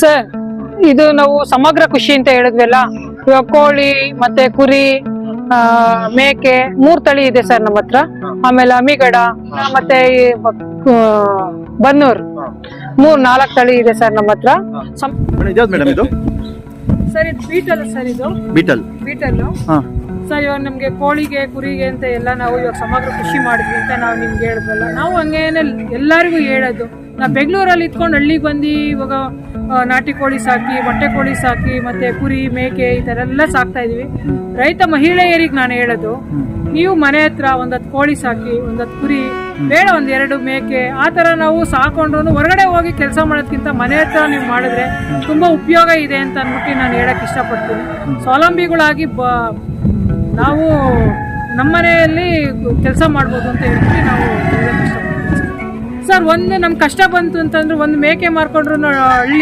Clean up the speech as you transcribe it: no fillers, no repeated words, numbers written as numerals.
Sir, ಇದು ನಾವು ಸಮಗ್ರ ಕೃಷಿ ಅಂತ ಹೇಳಿದ್ವಲ್ಲ, ಇವಾಗ ಕೋಳಿ ಮತ್ತೆ ಕುರಿ, ಮೇಕೆ 3 ತಳಿ ಇದೆ ಸರ್ ನಮ್ಮ ಹತ್ರ. ಆಮೇಲೆ ಅಮಿಗಡ ಮತ್ತೆ ಬನ್ನೂರ್ 4 ತಳಿ ಇದೆ ಸರ್ ನಮ್ಮ ಹತ್ರ. ಸರ್ ಇದು ಬೀಟಲ್ ಸರ್, ಇದು ಬೀಟಲ್ ಸರ್. ಇವಾಗ ನಮ್ಗೆ ಕೋಳಿಗೆ ಕುರಿಗೆ ಅಂತ ಎಲ್ಲ ನಾವು ಇವಾಗ ಸಮಗ್ರ ಕೃಷಿ ಮಾಡಿದ್ವಿ ಅಂತ ನಾವು ನಿಮ್ಗೆ ಹೇಳಿದ್ವಲ್ಲ, ನಾವು ಹಂಗೇನೆ ಎಲ್ಲರಿಗೂ ಹೇಳೋದು. ನಾವು ಬೆಂಗಳೂರಲ್ಲಿ ಇದ್ಕೊಂಡು ಹಳ್ಳಿಗೆ ಬಂದು ಇವಾಗ ನಾಟಿ ಕೋಳಿ ಸಾಕಿ, ಮೊಟ್ಟೆ ಕೋಳಿ ಸಾಕಿ, ಮತ್ತೆ ಕುರಿ ಮೇಕೆ ಈ ತರ ಎಲ್ಲ ಸಾಕ್ತಾ ಇದೀವಿ. ರೈತ ಮಹಿಳೆಯರಿಗೆ ನಾನು ಹೇಳೋದು, ನೀವು ಮನೆ ಹತ್ರ 10 ಕೋಳಿ ಸಾಕಿ, 10 ಕುರಿ, ಬೇಡ 2 ಮೇಕೆ, ಆ ತರ ನಾವು ಸಾಕೊಂಡ್ರು ಹೊರಗಡೆ ಹೋಗಿ ಕೆಲಸ ಮಾಡೋದಕ್ಕಿಂತ ಮನೆ ಹತ್ರ ನೀವು ಮಾಡಿದ್ರೆ ತುಂಬಾ ಉಪಯೋಗ ಇದೆ ಅಂತ ಅಂದ್ಬಿಟ್ಟು ನಾನು ಹೇಳಕ್ ಇಷ್ಟಪಡ್ತೀನಿ. ಸ್ವಾವಲಂಬಿಗಳಾಗಿ ನಾವು ನಮ್ಮನೆಯಲ್ಲಿ ಕೆಲಸ ಮಾಡ್ಬೋದು ಅಂತ ಹೇಳ್ಬಿಟ್ಟು ನಾವು ಹೇಳಕ್ ಇಷ್ಟಪಡ್ತೀವಿ ಸರ್. ನಮ್ ಕಷ್ಟ ಬಂತು ಅಂತಂದ್ರೆ 1 ಮೇಕೆ ಮಾರ್ಕೊಂಡ್ರು ಹಳ್ಳಿ